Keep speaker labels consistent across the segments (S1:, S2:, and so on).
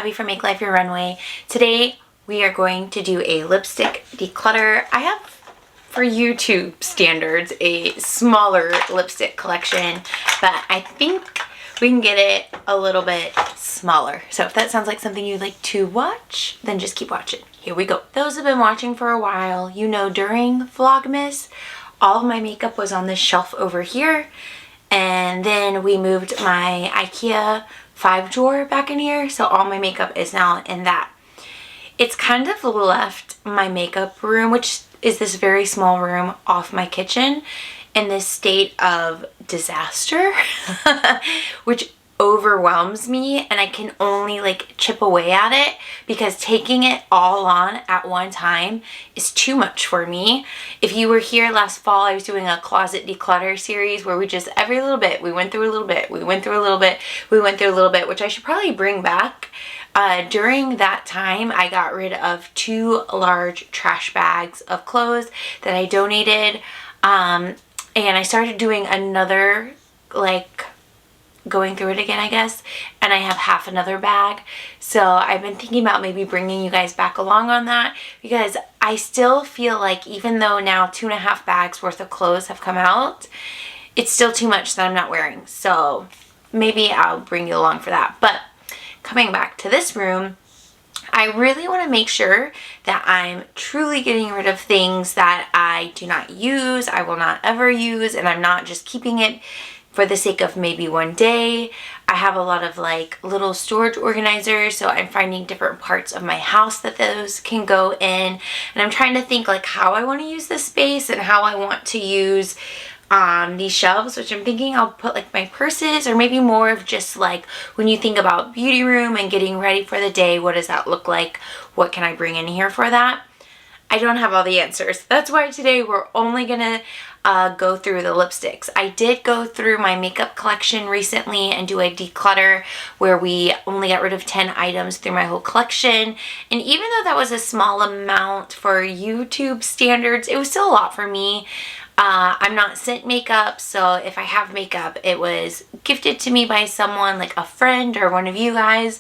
S1: Abby from Make Life Your Runway. Today we are going to do a lipstick declutter. I have, for YouTube standards, a smaller lipstick collection, but I think we can get it a little bit smaller. So if that sounds like something you'd like to watch, then just keep watching. Here we go. Those who have been watching for a while, you know during Vlogmas, all of my makeup was on this shelf over here. And then we moved my IKEA 5-drawer back in here, so all my makeup is now in that. It's kind of left my makeup room, which is this very small room off my kitchen, in this state of disaster, which overwhelms me, and I can only like chip away at it because taking it all on at one time is too much for me. If you were here last fall, I was doing a closet declutter series where we just every little bit, we went through a little bit, we went through a little bit, we went through a little bit, which I should probably bring back. During that time, I got rid of 2 large trash bags of clothes that I donated, and I started doing another, like, going through it again, I guess, and I have half another bag. So I've been thinking about maybe bringing you guys back along on that, because I still feel like even though now 2.5 bags worth of clothes have come out, it's still too much that I'm not wearing. So maybe I'll bring you along for that. But coming back to this room, I really want to make sure that I'm truly getting rid of things that I do not use, I will not ever use, and I'm not just keeping it for the sake of maybe one day. I have a lot of like little storage organizers, so I'm finding different parts of my house that those can go in, and I'm trying to think like how I want to use this space and how I want to use these shelves, which I'm thinking I'll put like my purses, or maybe more of just like when you think about beauty room and getting ready for the day, what does that look like? What can I bring in here for that? I don't have all the answers. That's why today we're only gonna go through the lipsticks. I did go through my makeup collection recently and do a declutter where we only got rid of 10 items through my whole collection. And even though that was a small amount for YouTube standards, it was still a lot for me. I'm not sent makeup, so if I have makeup, it was gifted to me by someone, like a friend or one of you guys,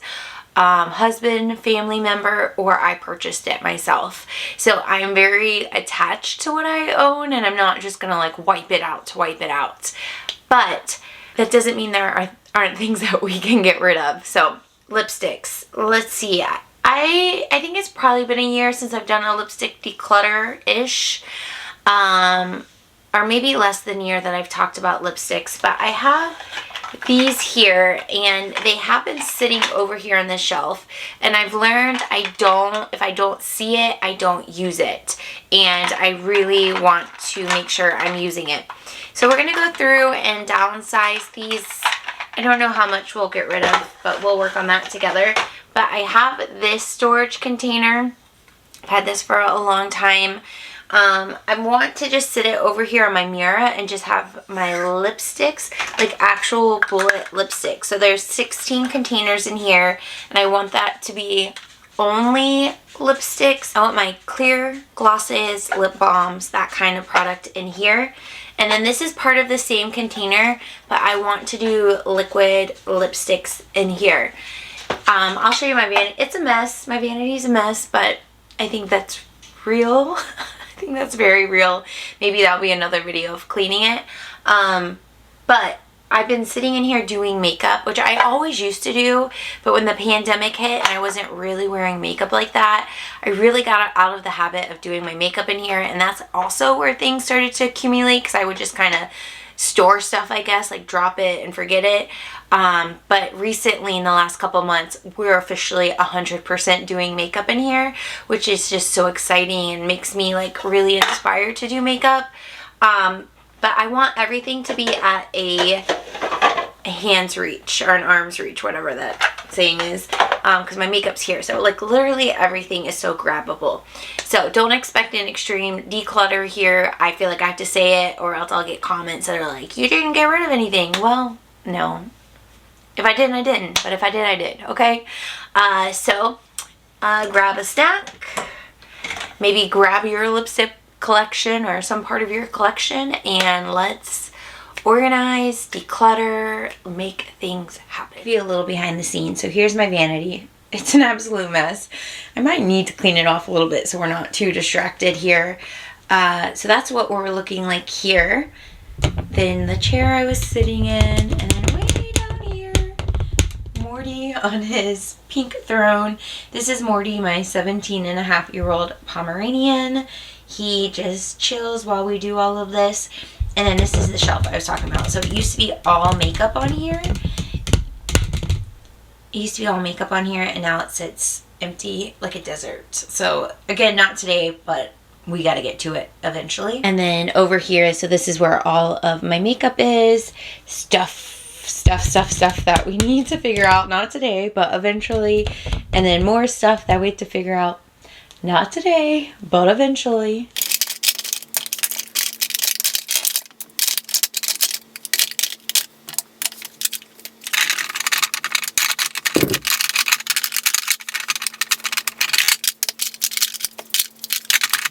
S1: husband, family member, or I purchased it myself. So I'm very attached to what I own, and I'm not just gonna like wipe it out to wipe it out. But that doesn't mean there aren't things that we can get rid of. So lipsticks, let's see. I think it's probably been a year since I've done a lipstick declutter-ish. Or maybe less than a year that I've talked about lipsticks, but I have these here, and they have been sitting over here on the shelf, and I've learned if I don't see it, I don't use it, and I really want to make sure I'm using it. So we're gonna go through and downsize these. I don't know how much we'll get rid of, but we'll work on that together. But I have this storage container. I've had this for a long time. I want to just sit it over here on my mirror and just have my lipsticks, like actual bullet lipsticks. So there's 16 containers in here, and I want that to be only lipsticks. I want my clear glosses, lip balms, that kind of product in here. And then this is part of the same container, but I want to do liquid lipsticks in here. I'll show you my vanity. It's a mess. My vanity's a mess, but I think that's real. I think that's very real. Maybe that'll be another video of cleaning it. But I've been sitting in here doing makeup, which I always used to do, but when the pandemic hit and I wasn't really wearing makeup like that, I really got out of the habit of doing my makeup in here, and that's also where things started to accumulate, because I would just kind of store stuff, I guess, like drop it and forget it. But recently, in the last couple months, we're officially 100% doing makeup in here, which is just so exciting and makes me like really inspired to do makeup. But I want everything to be at a hand's reach or an arm's reach, whatever that saying is, because my makeup's here. So like literally everything is so grabbable. So don't expect an extreme declutter here. I feel like I have to say it, or else I'll get comments that are like, you didn't get rid of anything. Well, no. If I didn't, I didn't. But if I did, I did. Okay? So grab a stack. Maybe grab your lipstick collection or some part of your collection, and let's organize, declutter, make things happen. Be a little behind the scenes. So here's my vanity. It's an absolute mess. I might need to clean it off a little bit so we're not too distracted here. So that's what we're looking like here. Then the chair I was sitting in, and then way down here, Morty on his pink throne. This is Morty, my 17-and-a-half-year-old Pomeranian. He just chills while we do all of this. And then this is the shelf I was talking about. So it used to be all makeup on here. And now it sits empty like a desert. So again, not today, but we got to get to it eventually. And then over here, so this is where all of my makeup is. Stuff that we need to figure out. Not today, but eventually. And then more stuff that we have to figure out. Not today, but eventually.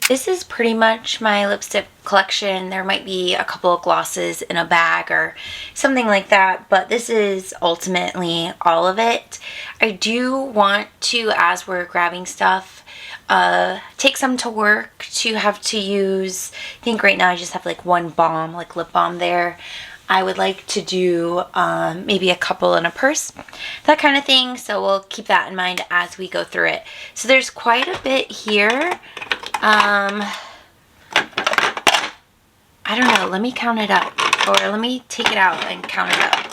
S1: This is pretty much my lipstick collection. There might be a couple of glosses in a bag or something like that, but this is ultimately all of it. I do want to, as we're grabbing stuff, take some to work to have to use. I think right now I just have like one balm, like lip balm there. I would like to do maybe a couple in a purse, that kind of thing. So we'll keep that in mind as we go through it. So there's quite a bit here. I don't know. Let me count it up, or let me take it out and count it up.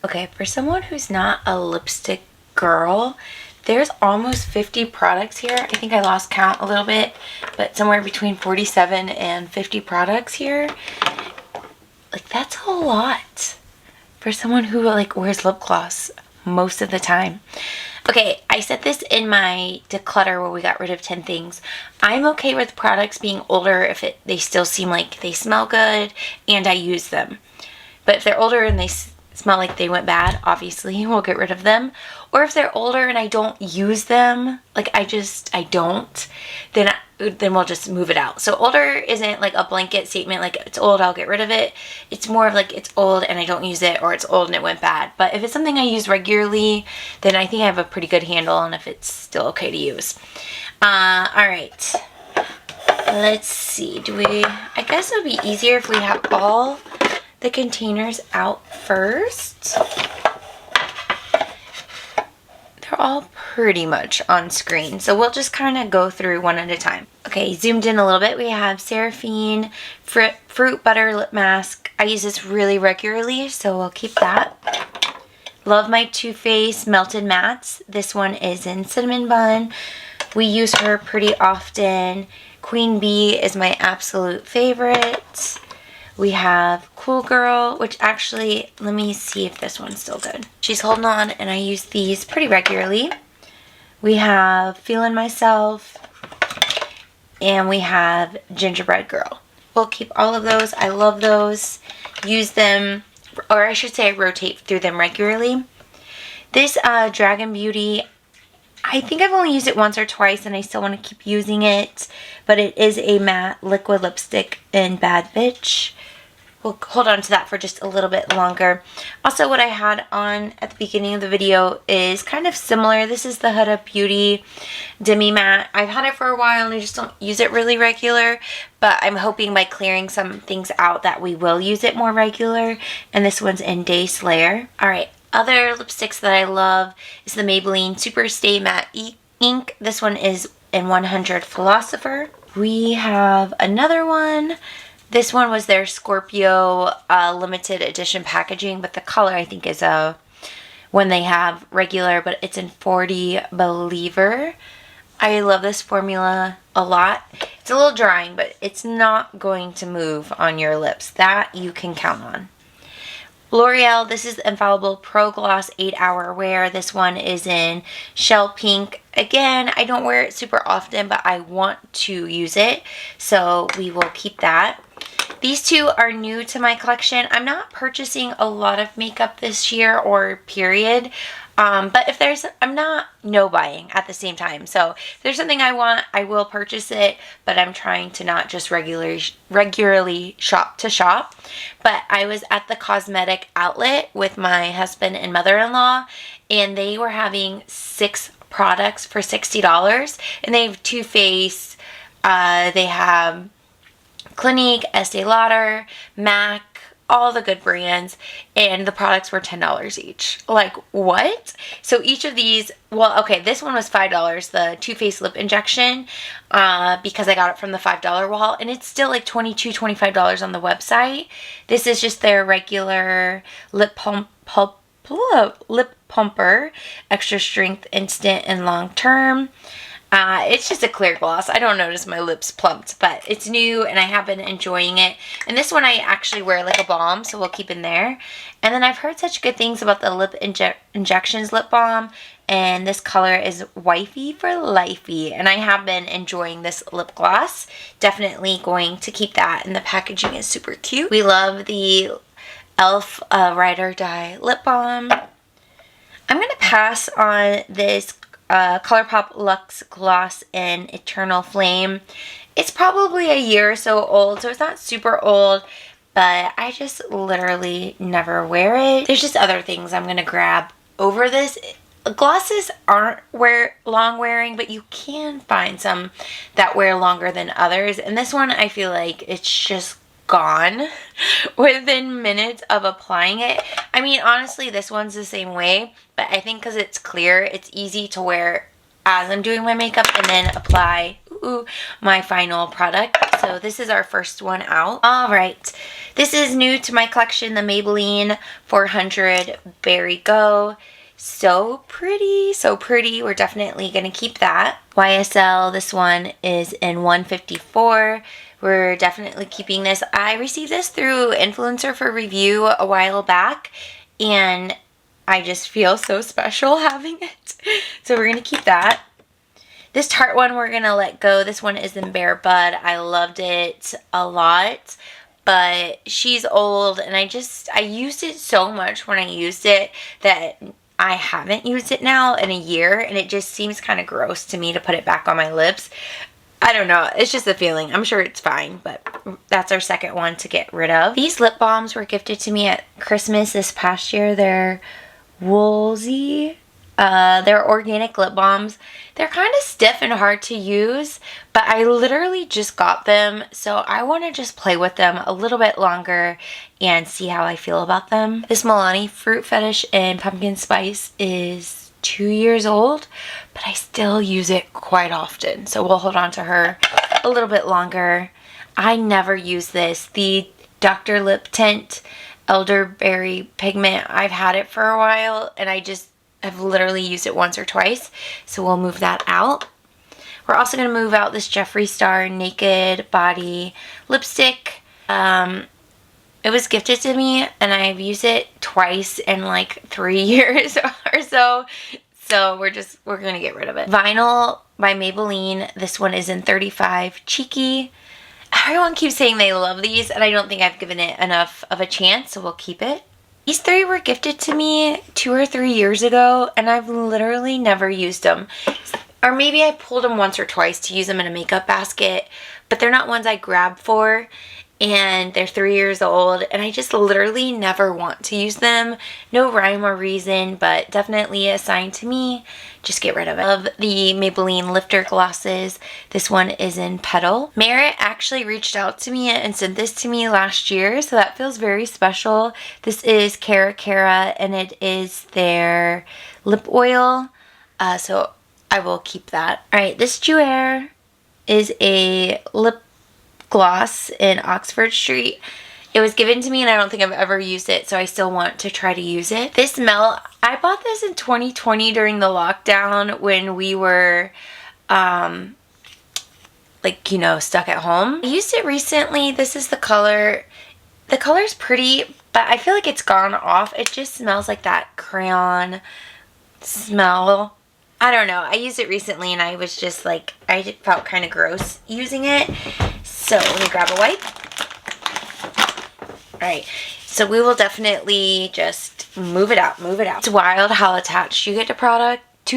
S1: Okay, for someone who's not a lipstick girl, there's almost 50 products here. I think I lost count a little bit, but somewhere between 47 and 50 products here. Like, that's a lot for someone who like wears lip gloss most of the time. Okay, I said this in my declutter where we got rid of 10 things. I'm okay with products being older if they still seem like they smell good and I use them. But if they're older and they smell like they went bad, obviously we'll get rid of them. Or if they're older and I don't use them, like I don't, then we'll just move it out. So older isn't like a blanket statement like it's old, I'll get rid of it. It's more of like it's old and I don't use it, or it's old and it went bad. But if it's something I use regularly, then I think I have a pretty good handle on if it's still okay to use. Alright, let's see, I guess it would be easier if we have all the containers out first. They're all pretty much on screen, so we'll just kind of go through one at a time. Okay, zoomed in a little bit, we have Seraphine Fruit Butter Lip Mask. I use this really regularly, so we'll keep that. Love my Too Faced Melted Mattes. This one is in Cinnamon Bun. We use her pretty often. Queen Bee is my absolute favorite. We have Cool Girl, which actually, let me see if this one's still good. She's holding on, and I use these pretty regularly. We have Feeling Myself, and we have Gingerbread Girl. We'll keep all of those. I love those. Use them, or I should say I rotate through them regularly. This Dragon Beauty, I think I've only used it once or twice, and I still want to keep using it, but it is a matte liquid lipstick in Bad Bitch. We'll hold on to that for just a little bit longer. Also, what I had on at the beginning of the video is kind of similar. This is the Huda Beauty Demi Matte. I've had it for a while and I just don't use it really regular, but I'm hoping by clearing some things out that we will use it more regular. And this one's in Day Slayer. Alright, other lipsticks that I love is the Maybelline Super Stay Matte Ink. This one is in 100 Philosopher. We have another one. This one was their Scorpio limited edition packaging, but the color I think is when they have regular, but it's in 40 Believer. I love this formula a lot. It's a little drying, but it's not going to move on your lips. That you can count on. L'Oreal, this is Infallible Pro Gloss 8-Hour Wear. This one is in Shell Pink. Again, I don't wear it super often, but I want to use it, so we will keep that. These two are new to my collection. I'm not purchasing a lot of makeup this year or period. But if there's, I'm not no buying at the same time. So if there's something I want, I will purchase it, but I'm trying to not just regularly shop to shop. But I was at the cosmetic outlet with my husband and mother-in-law, and they were having 6 products for $60. And they have Too Faced, they have Clinique, Estee Lauder, MAC, all the good brands, and the products were $10 each. Like, what? So each of these, well, okay, this one was $5, the Too Faced lip injection, because I got it from the $5 wall, and it's still like $22, $25 on the website. This is just their regular lip pumper, extra strength, instant and long term. It's just a clear gloss. I don't notice my lips plumped, but it's new and I have been enjoying it. And this one I actually wear like a balm, so we'll keep in there. And then I've heard such good things about the Lip Injections lip balm, and this color is Wifey for Lifey. And I have been enjoying this lip gloss. Definitely going to keep that, and the packaging is super cute. We love the e.l.f. Ride or Die lip balm. I'm going to pass on this ColourPop Luxe Gloss in Eternal Flame. It's probably a year or so old, so it's not super old, but I just literally never wear it. There's just other things I'm going to grab over this. Glosses aren't long wearing, but you can find some that wear longer than others, and this one I feel like it's just gone within minutes of applying it. I mean, honestly, this one's the same way, but I think because it's clear, it's easy to wear as I'm doing my makeup and then apply my final product. So this is our first one out. All right, this is new to my collection, the Maybelline 400 Berry Go. So pretty, so pretty. We're definitely gonna keep that. YSL, this one is in 154. We're definitely keeping this. I received this through Influencer for Review a while back, and I just feel so special having it. So we're going to keep that. This Tarte one we're going to let go. This one is in Bare Bud. I loved it a lot, but she's old, and I used it so much when I used it that I haven't used it now in a year, and it just seems kind of gross to me to put it back on my lips. I don't know. It's just a feeling. I'm sure it's fine, but that's our second one to get rid of. These lip balms were gifted to me at Christmas this past year. They're Woolsey. They're organic lip balms. They're kind of stiff and hard to use, but I literally just got them, so I want to just play with them a little bit longer and see how I feel about them. This Milani Fruit Fetish and Pumpkin Spice is 2 years old, but I still use it quite often, so we'll hold on to her a little bit longer. I never use this. The Dr. Lip Tint Elderberry Pigment, I've had it for a while, and I've literally used it once or twice, so we'll move that out. We're also going to move out this Jeffree Star Naked Body Lipstick. It was gifted to me, and I've used it twice in like 3 years or so. So we're going to get rid of it. Vinyl by Maybelline. This one is in 35 Cheeky. Everyone keeps saying they love these, and I don't think I've given it enough of a chance, so we'll keep it. These 3 were gifted to me 2 or 3 years ago, and I've literally never used them. Or maybe I pulled them once or twice to use them in a makeup basket, but they're not ones I grab for. And they're 3 years old, and I just literally never want to use them. No rhyme or reason, but definitely a sign to me. Just get rid of it. Of the Maybelline Lifter Glosses, this one is in Petal. Merit actually reached out to me and sent this to me last year, so that feels very special. This is Cara Cara, and it is their lip oil, so I will keep that. Alright, this Jouer is a lip gloss in Oxford Street. It was given to me, and I don't think I've ever used it, so I still want to try to use it. This Melt, I bought this in 2020 during the lockdown when we were like, you know, stuck at home. I used it recently. This is the color. The color's pretty, but I feel like it's gone off. It just smells like that crayon smell. I don't know. I used it recently and I was just like, I felt kind of gross using it. So let me grab a wipe. Alright, so we will definitely just move it out, move it out. It's wild how attached you get to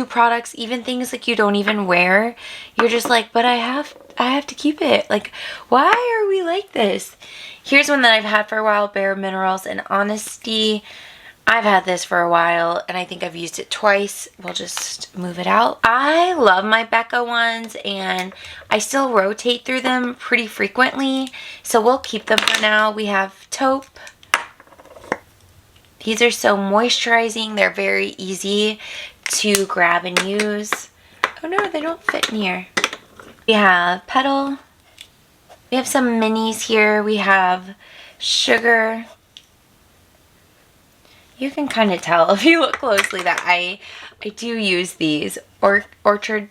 S1: products, even things like you don't even wear. You're just like, but I have to keep it. Like, why are we like this? Here's one that I've had for a while, Bare Minerals and Honesty. I've had this for a while and I think I've used it twice. We'll just move it out. I love my Becca ones and I still rotate through them pretty frequently. So we'll keep them for now. We have Taupe. These are so moisturizing. They're very easy to grab and use. Oh no, they don't fit in here. We have Petal. We have some minis here. We have Sugar. You can kind of tell if you look closely that I do use these. Orchard,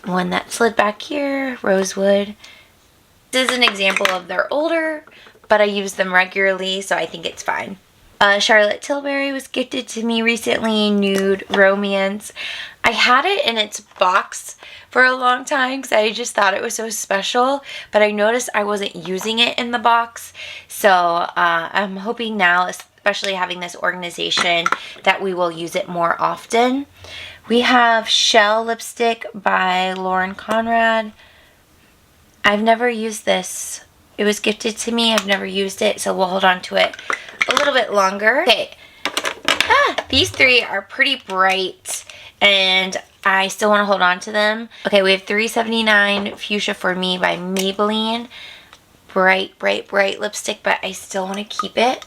S1: one that slid back here, Rosewood. This is an example of they're older, but I use them regularly, so I think it's fine. Charlotte Tilbury was gifted to me recently, Nude Romance. I had it in its box for a long time because I just thought it was so special, but I noticed I wasn't using it in the box, so I'm hoping now, especially having this organization, that we will use it more often. We have Shell Lipstick by Lauren Conrad. I've never used this. It was gifted to me. I've never used it, so we'll hold on to it a little bit longer. Okay. These three are pretty bright, and I still want to hold on to them. Okay, we have $3.79 Fuchsia for Me by Maybelline. Bright, bright, bright lipstick, but I still want to keep it.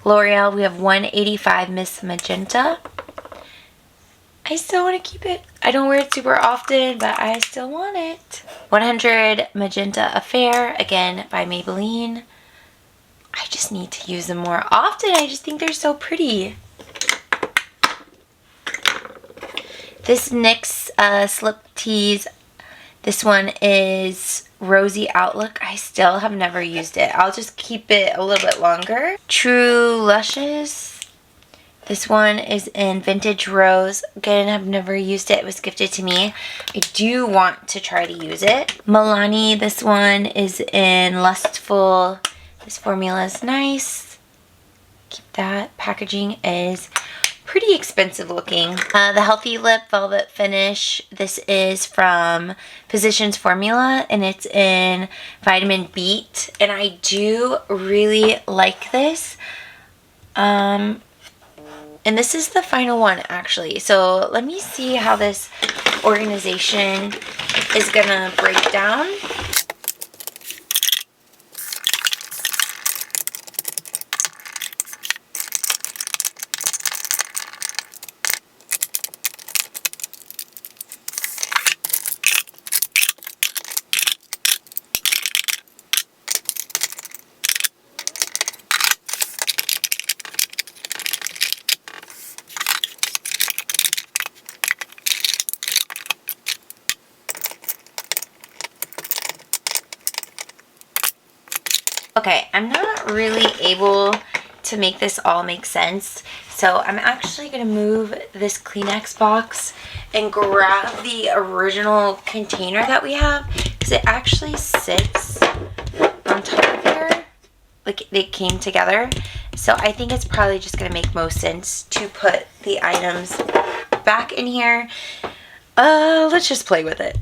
S1: L'Oreal, we have 185 Miss Magenta. I still want to keep it. I don't wear it super often, but I still want it. 100 Magenta Affair, again by Maybelline. I just need to use them more often. I just think they're so pretty. This NYX Slip Tease, this one is Rosy Outlook. I still have never used it. I'll just keep it a little bit longer. True Luscious. This one is in Vintage Rose. Again, I've never used it. It was gifted to me. I do want to try to use it. Milani, this one is in Lustful. This formula is nice. Keep that. Packaging is pretty expensive looking. The Healthy Lip Velvet Finish. This is from Physicians Formula and it's in Vitamin Beet. And I do really like this. And this is the final one actually. So let me see how this organization is gonna break down. Okay, I'm not really able to make this all make sense, so I'm actually going to move this Kleenex box and grab the original container that we have, because it actually sits on top of here, like they came together. So I think it's probably just going to make most sense to put the items back in here. Let's just play with it.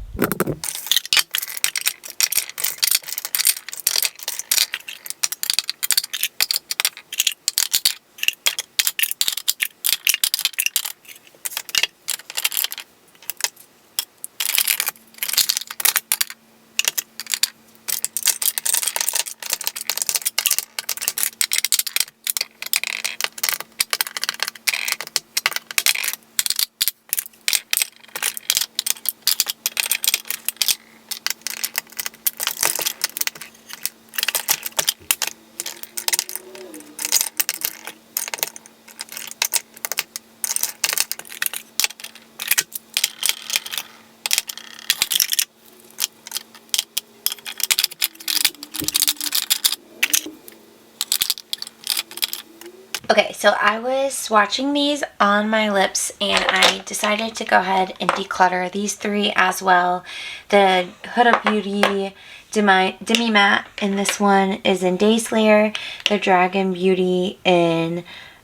S1: Okay, so I was swatching these on my lips and I decided to go ahead and declutter these three as well. The Huda Beauty Demi Matte in this one is in Day Slayer. The Dragon Beauty in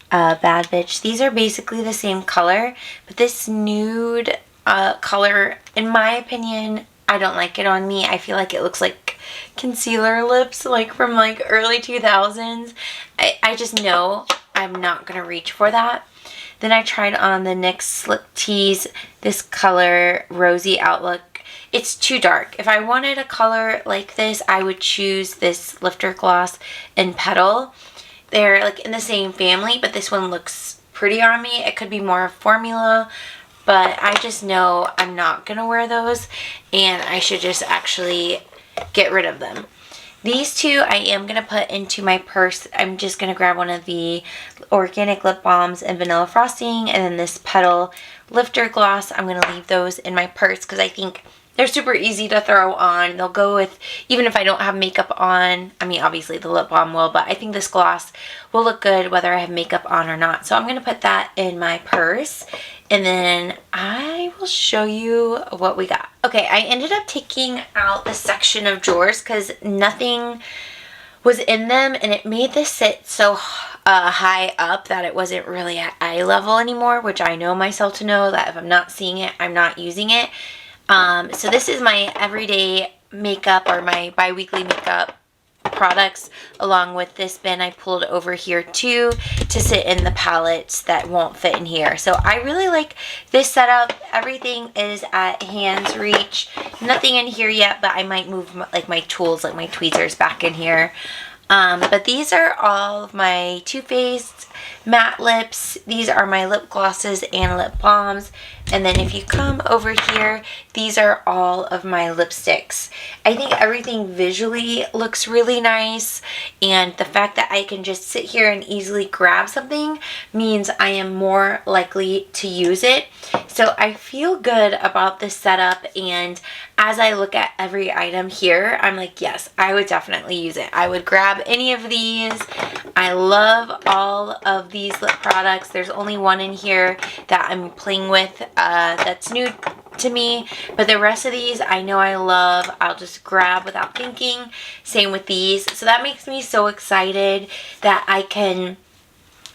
S1: Bad Bitch. These are basically the same color, but this nude color, in my opinion, I don't like it on me. I feel like it looks like concealer lips, like from like early 2000s. I just know I'm not going to reach for that. Then I tried on the NYX Slip Tease, this color, Rosy Outlook. It's too dark. If I wanted a color like this, I would choose this Lifter Gloss in Petal. They're like in the same family, but this one looks pretty on me. It could be more formula, but I just know I'm not going to wear those, and I should just actually get rid of them. These two I am going to put into my purse. I'm just going to grab one of the organic lip balms and vanilla frosting, and then this Petal Lifter Gloss. I'm going to leave those in my purse because I think they're super easy to throw on. They'll go with, even if I don't have makeup on. I mean, obviously the lip balm will, but I think this gloss will look good whether I have makeup on or not. So I'm going to put that in my purse, and then I will show you what we got. Okay, I ended up taking out the section of drawers because nothing was in them, and it made this sit so high up that it wasn't really at eye level anymore, which I know myself to know that if I'm not seeing it, I'm not using it. So this is my everyday makeup, or my bi-weekly makeup products, along with this bin I pulled over here too to sit in the palettes that won't fit in here. So I really like this setup. Everything is at hand's reach. Nothing in here yet, but I might move like my tools, like my tweezers, back in here. But these are all of my Too Faced matte lips. These are my lip glosses and lip balms. And then if you come over here, these are all of my lipsticks. I think everything visually looks really nice, and the fact that I can just sit here and easily grab something means I am more likely to use it. So I feel good about this setup, and as I look at every item here, I'm like, yes, I would definitely use it. I would grab any of these. I love all of these lip products. There's only one in here that I'm playing with that's new to me, but the rest of these I know I love. I'll just grab without thinking. Same with these. So that makes me so excited that I can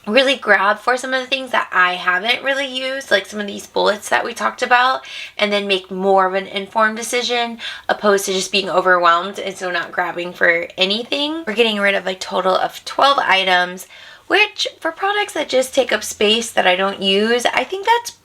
S1: really grab for some of the things that I haven't really used, like some of these bullets that we talked about, and then make more of an informed decision opposed to just being overwhelmed and so not grabbing for anything. We're getting rid of a total of 12 items, which for products that just take up space that I don't use, I think that's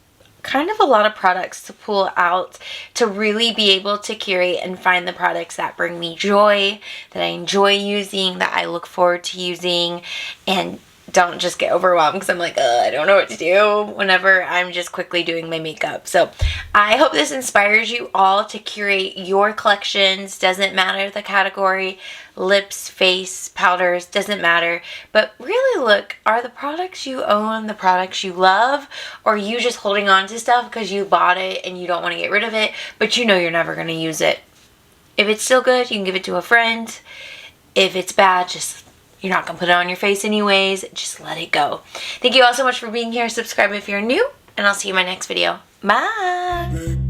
S1: kind of a lot of products to pull out to really be able to curate and find the products that bring me joy, that I enjoy using, that I look forward to using, and don't just get overwhelmed because I'm like, I don't know what to do whenever I'm just quickly doing my makeup. So I hope this inspires you all to curate your collections. Doesn't matter the category, lips, face, powders, doesn't matter. But really look, are the products you own the products you love, or are you just holding on to stuff because you bought it and you don't want to get rid of it, but you know you're never going to use it? If it's still good, you can give it to a friend. If it's bad, you're not going to put it on your face anyways. Just let it go. Thank you all so much for being here. Subscribe if you're new, and I'll see you in my next video. Bye!